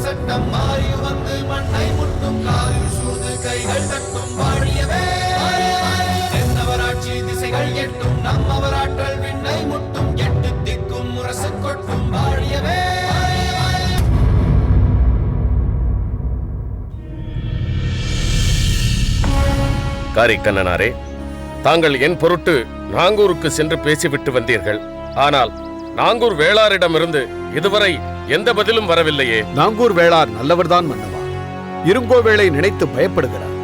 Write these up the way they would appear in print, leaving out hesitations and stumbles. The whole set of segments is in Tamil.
சட்டம் மாறி வந்து மண்ணை முட்டும் காலில் சூழ்ந்து கைகள் தட்டும் வாழியவே. என்னவராட்சி திசைகள் எட்டும் நம்மவராற்றல் விண்ணை முட்டும் எட்டு திக்கும் முரசு கொட்டும் வாழியவே. காரிக்கண்ணனாரே, தாங்கள் என் பொருட்டு நாங்கூருக்கு சென்று பேசிவிட்டு வந்தீர்கள். ஆனால் நாங்கூர் வேளாரிடமிருந்து இதுவரை எந்த பதிலும் வரவில்லையே. நாங்கூர் வேளார் நல்லவர்தான் மன்னவா. இருங்கோவேளை நினைத்து பயப்படுகிறார்.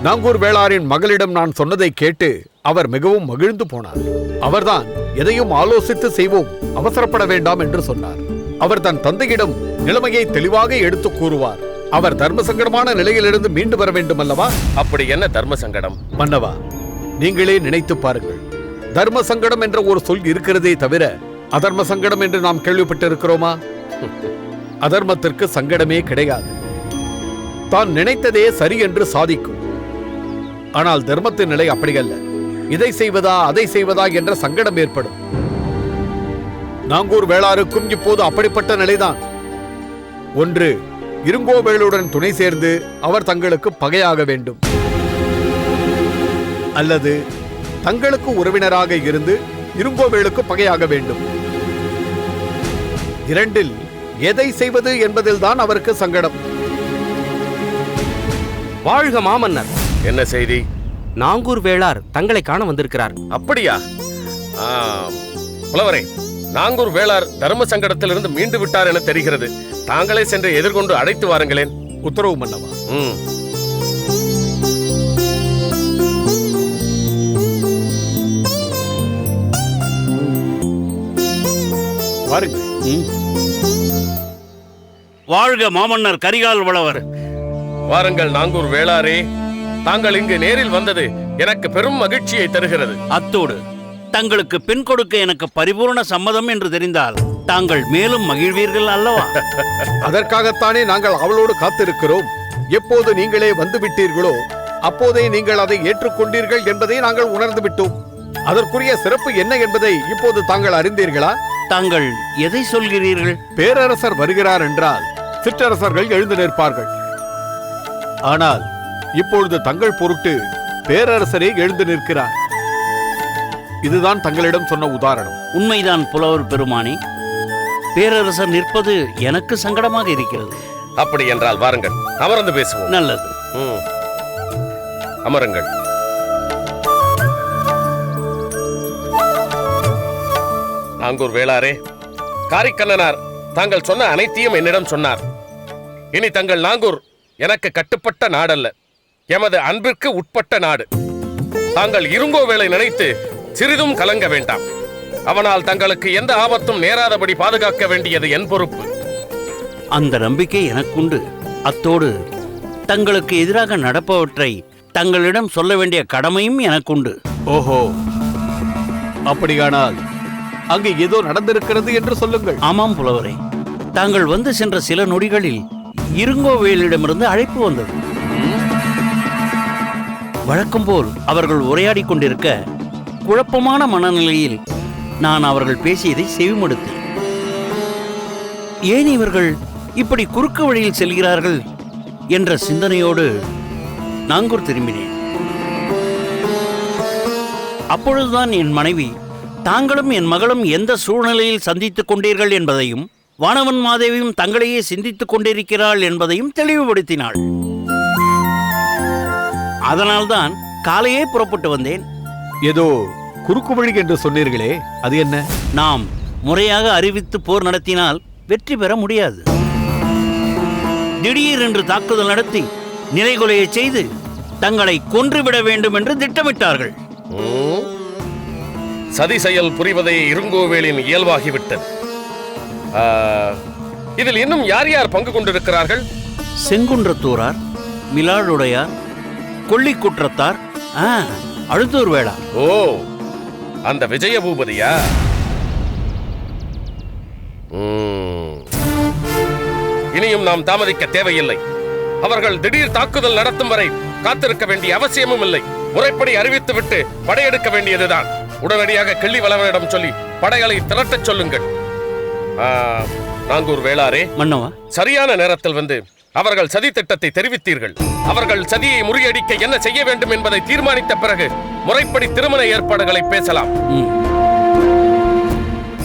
நாங்கூர் வேளாரின் மகளிடம் நான் சொன்னதை கேட்டு அவர் மிகவும் மகிழ்ந்து போனார். அவர்தான் எதையும் ஆலோசித்து செய்வோம், அவசரப்பட வேண்டாம் என்று சொன்னார். அவர் தன் தந்தையிடம் நிலைமையை தெளிவாக எடுத்து கூறுவார். அவர் தர்ம சங்கடமான நிலையிலிருந்து மீண்டு வர வேண்டும் அல்லவா? அப்படி என்ன தர்ம சங்கடம்? மன்னவா, நீங்களே நினைத்து பாருங்கள். தர்ம சங்கடம் என்ற ஒரு சொல் இருக்கிறதே தவிர அதர்ம சங்கடம் என்று நாம் கேள்விப்பட்டிருக்கிறோமா? அதர்மத்திற்கு சங்கடமே கிடையாது. தான் நினைத்ததே சரி என்று சாதிக்கும். ஆனால் தர்மத்தின் நிலை அப்படியல்ல. இதை செய்வதா அதை செய்வதா என்ற சங்கடம் ஏற்படும். நாங்கூர் வேளாருக்கும் இப்போது அப்படிப்பட்ட நிலைதான். ஒன்று, இருங்கோவேளுடன் துணை சேர்ந்து அவர் தங்களுக்கு பகையாக வேண்டும், அல்லது தங்களுக்கு உறவினராக இருந்து இருங்கோவேளுக்கு பகையாக வேண்டும். இரண்டில் எதை செய்வது என்பதில்தான் அவருக்கு சங்கடம். வாழ்க மாமன்னர்! என்ன செய்தி? நாங்கூர் வேளார் தங்களை காண வந்திருக்கிறார். அப்படியா? புலவரே, நாங்கூர் வேளார் தர்ம சங்கடத்திலிருந்து மீண்டு விட்டார் என தெரிகிறது. தாங்களே சென்று எதிர்கொண்டு அழைத்து வாருங்களேன். உத்தரவு மன்னவா. வாருங்கள். வாழ்க மாமன்னர் கரிகால் வளவர்! வாருங்கள் நாங்கூர் வேளாரே. தாங்கள் இங்கு நேரில் வந்தது எனக்கு பெரும் மகிழ்ச்சியை தருகிறது. அத்தோடு தங்களுக்கு பெண் கொடுக்க எனக்கு பரிபூர்ண சம்மதம் என்று தெரிந்தால் தாங்கள் மேலும் மகிழ்வீர்கள் அல்லவா? அதற்காகத்தானே நாங்கள் அவளோடு காத்திருக்கிறோம். எப்போது நீங்களே வந்து விட்டீர்களோ அப்போதே நீங்கள் அதை ஏற்றுக்கொண்டீர்கள் என்பதை நாங்கள் உணர்ந்து விட்டோம். அதற்குரிய சிறப்பு என்ன என்பதை இப்போது தாங்கள் அறிந்தீர்களா? தாங்கள் எதை சொல்கிறீர்கள்? பேரரசர் வருகிறார் என்றால் சிற்றரசர்கள் எழுந்து நிற்பார்கள். ஆனால் இப்பொழுது தங்கள் பொருட்டு பேரரசரே எழுந்து நிற்கிறார். இதுதான் தங்களிடம் சொன்ன உதாரணம். உண்மைதான் புலவர் பெருமானே. பேரரசர் நிற்பது எனக்கு சங்கடமாக இருக்கிறது. அப்படி என்றால் வாருங்கள், அமர்ந்து பேசுவோம். நல்லது. அமருங்கள். நாங்கூர் வேளாரே, காரிக்கண்ணனார் தாங்கள் சொன்ன அனைத்தையும் என்னிடம் சொன்னார். இனி தங்கள் நாங்கூர் எனக்கு கட்டுப்பட்ட நாடல்ல, எமது அன்பிற்கு உட்பட்ட நாடு. தாங்கள் இருங்கோவேளை நினைத்து சிறிதும் கலங்க வேண்டாம். அவனால் தங்களுக்கு எந்த ஆபத்தும் நேராதபடி பாதுகாக்க வேண்டியது என் பொறுப்பு. அந்த நம்பிக்கை எனக்குண்டு. அத்தோடு தங்களுக்கு எதிராக நடப்பவற்றை தங்களிடம் சொல்ல வேண்டிய கடமையும் எனக்குண்டு. ஓஹோ, அப்படியானால் அங்கு ஏதோ நடந்திருக்கிறது என்று சொல்லுங்கள். ஆமாம் புலவரே, தாங்கள் வந்து சென்ற சில நொடிகளில் இருங்கோவேலிடமிருந்து அழைப்பு வந்தது. வழக்கம் போல் அவர்கள் உரையாடி கொண்டிருக்க குழப்பமான மனநிலையில் நான் அவர்கள் பேசியதை செவிமடுத்தேன். ஏன் இவர்கள் இப்படி குறுக்கு வழியில் செல்கிறார்கள் என்ற சிந்தனையோடு நாங்கூர் திரும்பினேன். அப்பொழுதுதான் என் மனைவி தாங்களும் என் மகளும் எந்த சூழ்நிலையில் சந்தித்துக் கொண்டீர்கள் என்பதையும் வானவன் மாதேவியும் தங்களையே சிந்தித்துக் கொண்டிருக்கிறாள் என்பதையும் தெளிவுபடுத்தினாள். அதனால்தான் காலையே புறப்பட்டு வந்தேன். ஏதோ குறுக்கு வழி என்று சொன்னீர்களே, அது என்ன? நாம் முறையாக அறிவித்து போர் நடத்தினால் வெற்றி பெற முடியாது. திடீரென்று தாக்குதல் நடத்தி நிலைகுலையை செய்து தங்களை கொன்றுவிட வேண்டும் என்று திட்டமிட்டார்கள். சதி செயல் புரிவதை இருங்கோவேலின் இயல்பாகிவிட்டது. இதில் இன்னும் யார் யார் பங்கு கொண்டிருக்கிறார்கள்? செங்குன்றத்தூரார், மிலாடுடையார், கொள்ளிக்குற்றத்தார், அழுத்தூர் வேளா. ஓ, அந்த விஜய பூபதியா? இனியும் நாம் தாமதிக்க தேவையில்லை. அவர்கள் திடீர் தாக்குதல் நடத்தும் வரை காத்திருக்க வேண்டிய அவசியமும் இல்லை. முறைப்படி அறிவித்துவிட்டு படையெடுக்க வேண்டியதுதான். உடனடியாக கிள்ளி வளவனிடம் சொல்லி படைகளை திரட்டச் சொல்லுங்கள். நாங்கூர் வேளாரே, மன்னவா, சரியான நேரத்தில் வந்து அவர்கள் சதி திட்டத்தை தெரிவித்தீர்கள். அவர்கள் சதியை முறியடிக்க என்ன செய்ய வேண்டும் என்பதை தீர்மானித்த பிறகு முறைப்படி திருமண ஏற்பாடுகளை பேசலாம்.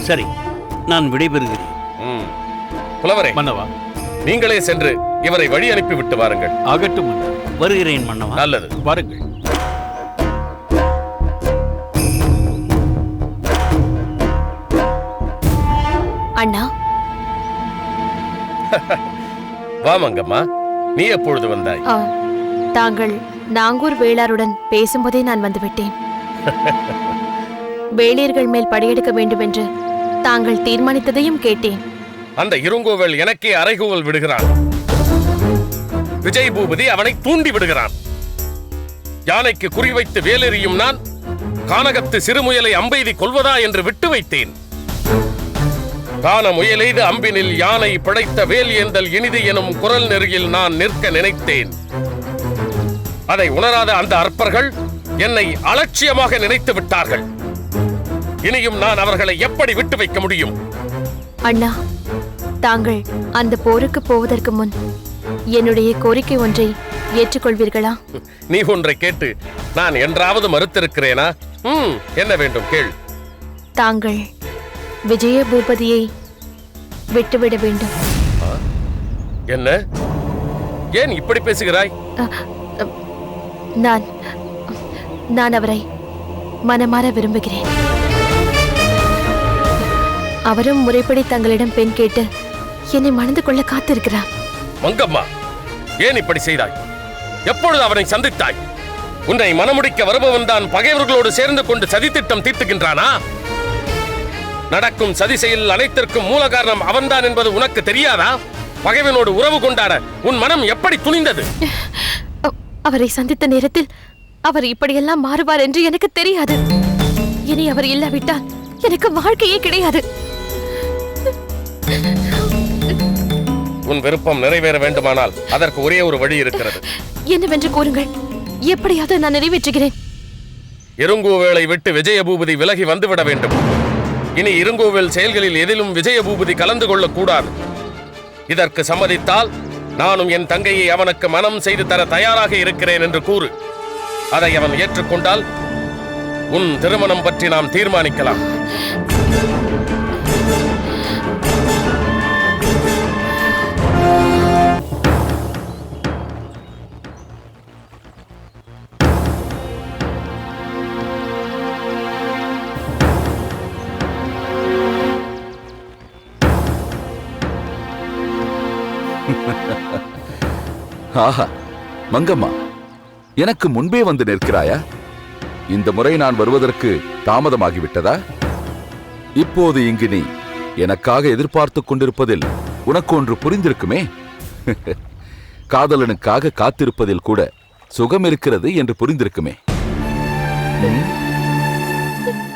சரி, நான் விடைபெறுகிறேன். புலவரே, மன்னவா, நீங்களே சென்று இவரை வழி அனுப்பி விட்டு வாருங்கள். ஆகட்டும் மன்னா. வருகிறேன் மன்னவா. நல்லது. வாருங்கள். அண்ணா, வா மங்கம்மா, நீ எப்பொழுது வந்தாய்? தாங்கள் நாங்கூர் வேளாருடன் பேசும்போதே நான் வந்துவிட்டேன். வேளியர்கள் மேல் படையெடுக்க வேண்டும் என்று தாங்கள் தீர்மானித்ததையும் கேட்டேன். அந்த இருங்கோவல் எனக்கே அறைகூவல் விடுகிறான். விஜய் பூபதி அவனை தூண்டி விடுகிறான். யானைக்கு குறிவைத்து வேலெறியும் நான் கானகத்து சிறுமுயலை அம்பெய்தி கொல்வதா என்று விட்டு வைத்தேன். கான முயலெய்து அம்பினில் யானை படைத்த வேல் ஏந்தல் இனிது எனும் குரல் நெறியில் நான் நிற்க நினைத்தேன். அதை உணராத அந்த அற்பர்கள் என்னை அலட்சியமாக நினைத்து விட்டார்கள். இனியும் நான் அவர்களை எப்படி விட்டு வைக்க முடியும்? அண்ணா, தாங்கள் அந்த போருக்கு போவதற்கு முன் என்னுடைய கோரிக்கை ஒன்றை ஏற்றுக்கொள்வீர்களா? நீ ஒன்றை கேட்டு நான் என்றாவது மறுத்திருக்கிறேனா? என்ன வேண்டும் கேள். தாங்கள் விஜய பூபதியை விட்டுவிட வேண்டும். என்ன? ஏன் இப்படி பேசுகிறாய்? நான் அவரை மனமாற விரும்புகிறேன். அவரும் முறைப்படி தங்களிடம் பெண் கேட்டு என்னை மணந்து கொள்ள காத்திருக்கிறார். மங்கம்மா, ஏன் இப்படி செய்தாய்? எப்பொழுது அவனை சந்தித்தாய்? உன்னை மனமுடிக்க வருபவன் தான் பகைவர்களோடு சேர்ந்து கொண்டு சதித்திட்டம் தீர்த்துகின்றானா? நடக்கும் சதி செயல் அனைத்திற்கும் மூல காரணம் அவன்தான் என்பது உனக்கு தெரியாதா? பகைவனோடு உறவு கொண்டாட உன் மனம் எப்படி துணிந்தது? அவரை சந்தித்த நேரத்தில் அவர் இப்படியெல்லாம் மாறுவார் என்று எனக்கு தெரியாது. இனி அவர் இல்லாவிட்டால் எனக்கு வாழ்க்கையே கிடையாது. உன் விருப்பம் நிறைவேற வேண்டுமானால் அதற்கு ஒரே ஒரு வழி இருக்கிறது. என்னவென்று கூறுங்கள். எப்படியாவது நான் நிறைவேற்றுகிறேன். இருங்கோவேளை விட்டு விஜயபூபதி விலகி வந்துவிட வேண்டும். இனி இருங்கோவேல் செயல்களில் எதிலும் விஜயபூபதி கலந்து கொள்ளக்கூடாது. இதற்கு சம்மதித்தால் நானும் என் தங்கையை அவனுக்கு மனம் செய்து தர தயாராக இருக்கிறேன் என்று கூறு. அதை அவன் ஏற்றுக்கொண்டால் உன் திருமணம் பற்றி நாம் தீர்மானிக்கலாம். ஆஹா, மங்கம்மா, எனக்கு முன்பே வந்து நிற்கிறாயா? இந்த முறை நான் வருவதற்கு தாமதமாகிவிட்டதா? இப்போது இங்கு நீ எனக்காக எதிர்பார்த்துக் கொண்டிருப்பதில் உனக்கு ஒன்று புரிந்திருக்குமே. காதலனுக்காக காத்திருப்பதில் கூட சுகம் இருக்கிறது என்று புரிந்திருக்குமே.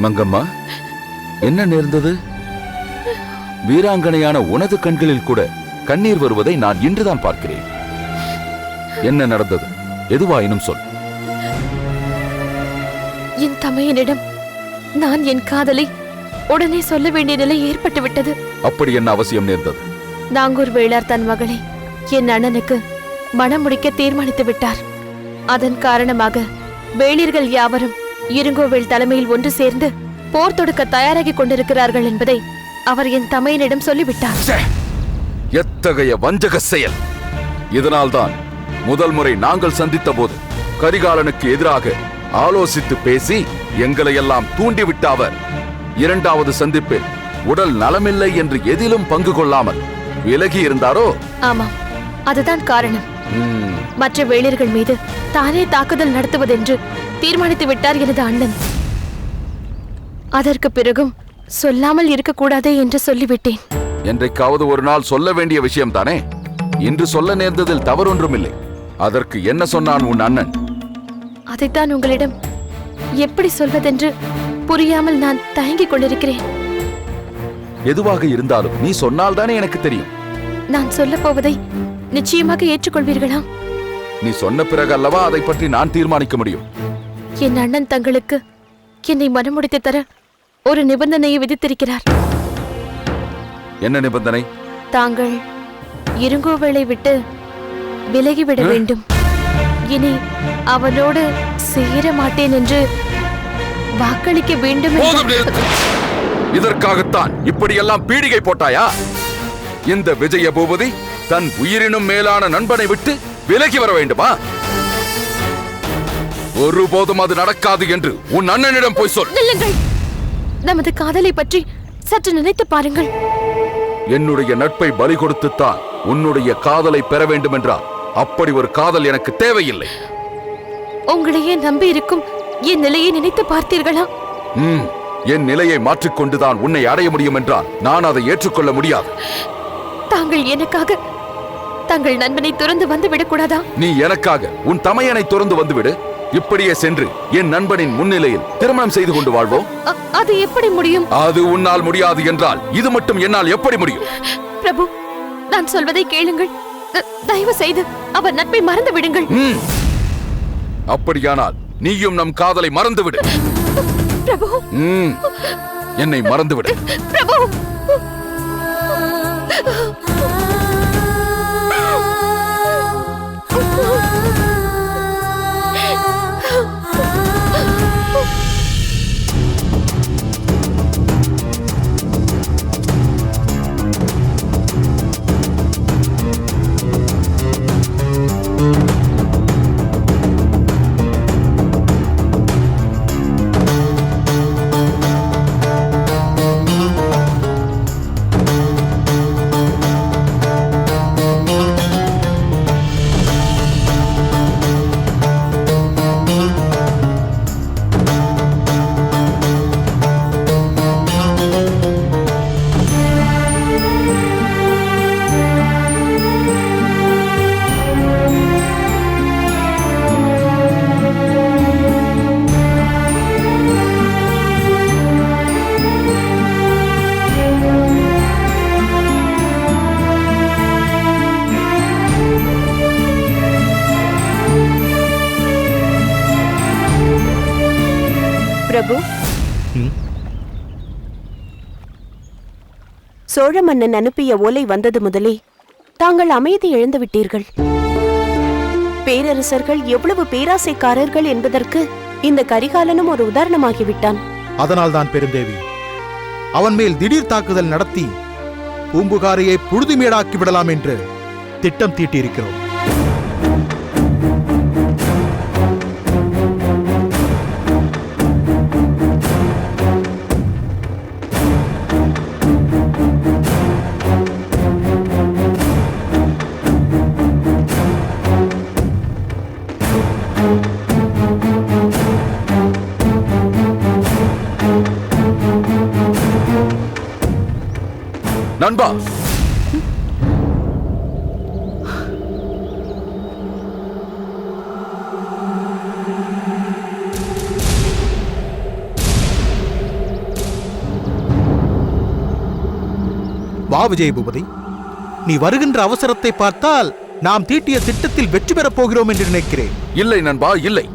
மங்கம்மா, என்ன நேர்ந்தது? வீராங்கனையான உனது கண்களில் கூட கண்ணீர் வருவதை நான் இன்றுதான் பார்க்கிறேன். என்ன நடந்தது? எதுவாயினும் சொல். என் தமையனிடம் நான் என் காதலை உடனே சொல்ல வேண்டிய நிலை ஏற்பட்டு விட்டது. அப்படி என்ன அவசியம் நேர்ந்தது? நாங்கூர் வேளார் தன் மகளை என் அண்ணனுக்கு மணம் முடிக்க தீர்மானித்து விட்டார். அதன் காரணமாக வேளிர்கள் யாவரும் இருங்கோவேல் தலைமையில் ஒன்று சேர்ந்து போர் தொடுக்க தயாராகி கொண்டிருக்கிறார்கள் என்பதை அவர் என் தமையனிடம் சொல்லிவிட்டார். எத்தகைய வஞ்சக செயல்! இதனால்தான் முதல் முறை நாங்கள் சந்தித்த போது கரிகாலனுக்கு எதிராக ஆலோசித்து பேசி எங்களை எல்லாம் தூண்டிவிட்ட அவர் இரண்டாவது சந்திப்பில் உடல் நலமில்லை என்று எதிலும் பங்கு கொள்ளாமல் விலகி இருந்தாரோ? ஆமாம், அதுதான் காரணம். மற்ற வேளிர்கள் மீது தானே தாக்குதல் நடத்துவதென்று தீர்மானித்து விட்டார் எனது அண்ணன். அதற்கு பிறகும் சொல்லாமல் இருக்கக்கூடாதே என்று சொல்லிவிட்டேன். என்றைக்காவது ஒரு நாள் சொல்ல வேண்டிய விஷயம் தானே? இன்று சொல்ல நேர்ந்ததில் தவறொன்றுமில்லை. அதற்கு என்ன சொன்னான் உன் அண்ணன்? அதைத்தான் உங்களிடம் எப்படி சொல்வதென்று புரியாமல் நான் தயங்கிக் கொண்டிருக்கிறேன். எதுவாக இருந்தாலும் நீ சொன்னால்தானே எனக்கு தெரியும். நான் சொல்ல போவதை நிச்சயமாக ஏற்றுக்கொள்வீர்களா? நீ சொன்ன பிறகு அல்லவா அதை பற்றி நான் தீர்மானிக்க முடியும். என் அண்ணன் தங்களுக்கு என்னை மனமுடித்து தர ஒரு நிபந்தனையை விதித்திருக்கிறார். என்ன நிபந்தனை? தாங்கள் இருங்கோவேளை விட்டு விலகிவிட வேண்டும். இனி அவனோடு சேர மாட்டேன் என்று வாக்களிக்க வேண்டும் என்று- போதும் நிறுத்து. இதற்காகத்தான் இப்படியெல்லாம் பீடிகை போட்டாயா? இந்த விஜய பூபதி தன் உயிரினும் மேலான நண்பனை விட்டு விலகி வர வேண்டுமா? ஒருபோதும் அது நடக்காது என்று உன் அண்ணனிடம் போய் சொல். நில்லுங்கள். நமது காதலை பற்றி சற்று நினைத்து பாருங்கள். என்னுடைய நட்பை பலி கொடுத்துத்தான் உன்னுடைய காதலை பெற வேண்டும் என்றால் அப்படி ஒரு காதல் எனக்கு தேவையில்லை. உங்களையே நம்பி இருக்கும் என் நிலையை நினைத்து பார்த்தீர்களா? என் நிலையை மாற்றிக்கொண்டுதான் உன்னை அடைய முடியும் என்றால் நான் அதை ஏற்றுக்கொள்ள முடியாது. தாங்கள் எனக்காக தங்கள் நண்பனை துறந்து வந்து விடக்கூடாதா? நீ எனக்காக உன் தமையனை துறந்து வந்துவிடு. இப்படியே சென்று என் நண்பனின் முன்னிலையில் திருமணம் செய்து கொண்டு வாழ்வோம். அது எப்படி முடியும்? அது உன்னால் முடியாது என்றால் இது மட்டும் என்னால் எப்படி முடியும்? பிரபு, நான் சொல்வதை கேளுங்கள். தயவு செய்து அவர் நட்பை மறந்து விடுங்கள். அப்படியானால் நீயும் நம் காதலை மறந்துவிடு. பிரபு, என்னை மறந்துவிடு. பிரபு. பிரபு, சோழ மன்னன் அனுப்பிய ஓலை வந்தது முதலே தாங்கள் அமைதி இழந்து விட்டீர்கள். பேரரசர்கள் எவ்வளவு பேராசைக்காரர்கள் என்பதற்கு இந்த கரிகாலனும் ஒரு உதாரணமாகிவிட்டான். அதனால்தான் பெருந்தேவி அவன் மேல் திடீர் தாக்குதல் நடத்தி பூம்புகாரையை புழுதிமேடாக்கி விடலாம் என்று திட்டம் தீட்டியிருக்கிறோம். நண்பா, வா விஜய பூபதி, நீ வருகின்ற அவசரத்தை பார்த்தால் நாம் தீட்டிய திட்டத்தில் வெற்றி பெறப் போகிறோம் என்று நினைக்கிறேன். இல்லை நண்பா, இல்லை.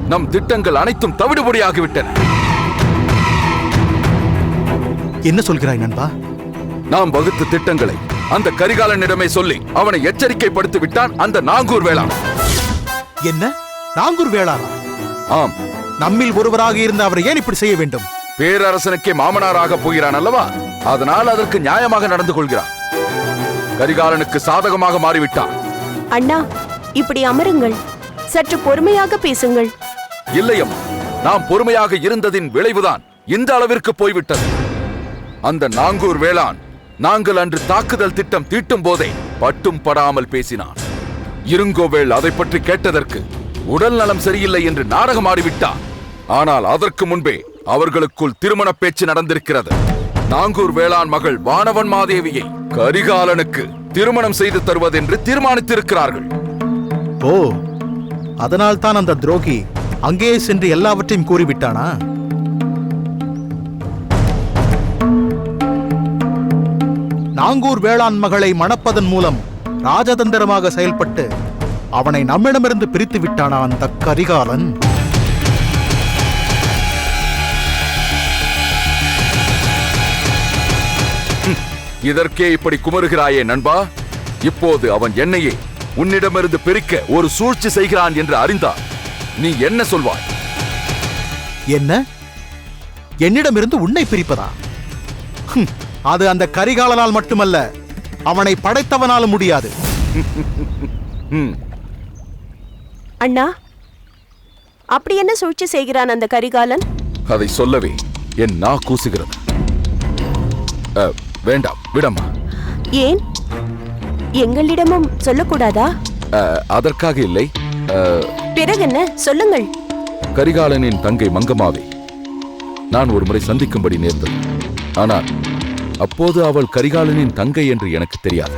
நம் திட்டங்கள் அனைத்தும் தவிடுபொடியாகிவிட்டன. என்ன சொல்கிறாய் நண்பா? நாம் வகுத்த திட்டங்களை அந்த கரிகாலனிடமே சொல்லி அவனை எச்சரிக்கைப்படுத்தி விட்டான் அந்த நாங்கூர் வேளாண். என்ன, நாங்கூர் வேளாளா? ஆம். நம்மில் ஒருவராக இருந்த அவரை ஏன் இப்படி செய்ய வேண்டும்? பேரரசனுக்கே மாமனாராக போகிறான் அல்லவா, அதனால் அதற்கு நியாயமாக நடந்து கொள்கிறான். கரிகாலனுக்கு சாதகமாக மாறிவிட்டான். அண்ணா, இப்படி அமருங்கள், சற்று பொறுமையாக பேசுங்கள். இல்லையம்மா, நாம் பொறுமையாக இருந்ததின் விளைவுதான் இந்த அளவிற்கு போய்விட்டது. அந்த நாங்கூர் வேளாண் நாங்கள் அன்று தாக்குதல் திட்டம் தீட்டும் போதே பட்டும் படாமல் பேசினான். இருங்கோவேள் அதை பற்றி கேட்டதற்கு உடல் நலம் சரியில்லை என்று நாடகமாடிவிட்டார். ஆனால் அதற்கு முன்பே அவர்களுக்குள் திருமண பேச்சு நடந்திருக்கிறது. நாங்கூர் வேளாண் மகள் வானவன் மாதேவியை கரிகாலனுக்கு திருமணம் செய்து தருவதென்று தீர்மானித்திருக்கிறார்கள். ஓ, அதனால் தான் அந்த துரோகி அங்கே சென்று எல்லாவற்றையும் கூறிவிட்டானா? நாங்கூர் வேளாண் மகளை மணப்பதன் மூலம் ராஜதந்திரமாக செயல்பட்டு அவனை நம்மிடமிருந்து பிரித்து விட்டானா அந்த கரிகாலன்? இதற்கே இப்படி குமருகிறாயே நண்பா? இப்போது அவன் என்னையே உன்னிடமிருந்து பிரிக்க ஒரு சூழ்ச்சி செய்கிறான் என்று அறிந்தார் நீ என்ன சொல்வாய்? என்ன? என்னிடமிருந்து உன்னை பிரிப்பதா? அது அந்த கரிகாலனால் மட்டுமல்ல, அவனை படைத்தவனாலும் முடியாது. அண்ணா, அப்படி என்ன சூழ்ச்சி செய்கிறான் அந்த கரிகாலன்? அதை சொல்லவே என் நா கூசுகிறது. வேண்டாம், விடம்மா. ஏன்? எங்களிடமும் சொல்லக்கூடாதா? அதற்காக இல்லை. பிறகென்ன, சொல்லுங்கள். கரிகாலனின் தங்கை மங்கம்மாவை நான் ஒரு முறை சந்திக்கும்படி நேர்ந்தது. ஆனால் அப்போது அவள் கரிகாலனின் தங்கை என்று எனக்கு தெரியாது.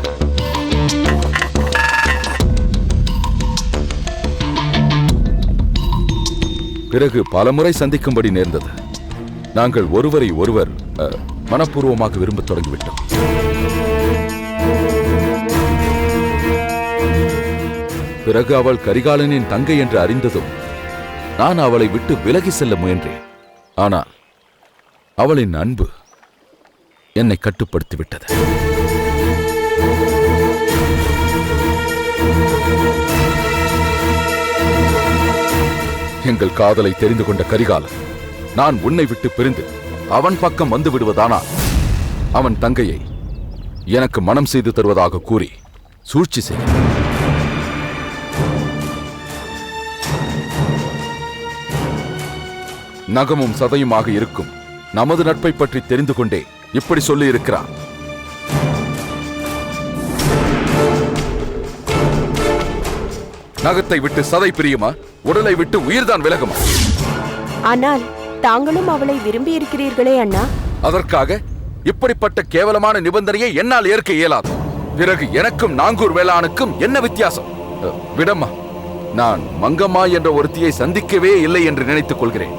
பிறகு பலமுறை சந்திக்கும்படி நேர்ந்தது. நாங்கள் ஒருவரை ஒருவர் மனப்பூர்வமாக விரும்பத் தொடங்கிவிட்டோம். பிறகு அவள் கரிகாலனின் தங்கை என்று அறிந்ததும் நான் அவளை விட்டு விலகி செல்ல முயன்றேன். ஆனால் அவளின் அன்பு என்னை கட்டுப்படுத்திவிட்டது. எங்கள் காதலை தெரிந்து கொண்ட கரிகாலன் நான் உன்னை விட்டு பிரிந்து அவன் பக்கம் வந்து விடுவதானால் அவன் தங்கையை எனக்கு மனம் செய்து தருவதாக கூறி சூழ்ச்சி செய்ய நகமும் சதையுமாக இருக்கும் நமது நட்பை பற்றி தெரிந்து கொண்டே இப்படி சொல்லி இருக்கிறான். நகத்தை விட்டு சதை பிரியுமா? உடலை விட்டு உயிர்தான் விலகுமா? ஆனால் தாங்களும் அவளை விரும்பி இருக்கிறீர்களே அண்ணா. அதற்காக இப்படிப்பட்ட கேவலமான நிபந்தனையை என்னால் ஏற்க இயலாது. பிறகு எனக்கும் நாங்கூர் வேளானுக்கும் என்ன வித்தியாசம்? விடம்மா, நான் மங்கம்மா என்ற ஒருத்தியை சந்திக்கவே இல்லை என்று நினைத்துக் கொள்கிறேன்.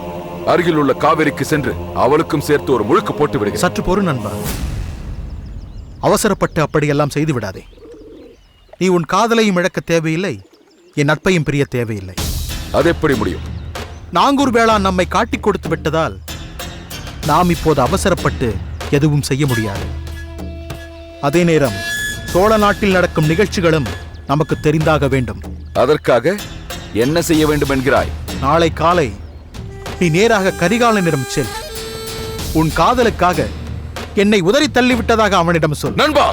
அருகில் உள்ள காவிரிக்கு சென்று அவளுக்கும் சேர்த்து ஒரு முழுக்கு போட்டு விடுகிறேன். சற்று பொறு நண்பா, அவசரப்பட்டு அப்படியெல்லாம் செய்து விடாதே. நீ உன் காதலையும் இழக்க தேவையில்லை, என் நட்பையும் பிரிய தேவையில்லை. அது எப்படி முடியும்? நாங்கூர் வேளான் நம்மை காட்டிக் கொடுத்து விட்டதால் நாம் இப்போது அவசரப்பட்டு எதுவும் செய்ய முடியாது. அதே நேரம் சோழ நாட்டில் நடக்கும் நிகழ்ச்சிகளும் நமக்கு தெரிந்தாக வேண்டும். அதற்காக என்ன செய்ய வேண்டும் என்கிறாய்? நாளை காலை நீ நேராக கரிகாலனிடம் செல். உன் காதலுக்காக என்னை உதறி தள்ளிவிட்டதாக அவனிடம் சொல். நண்பா!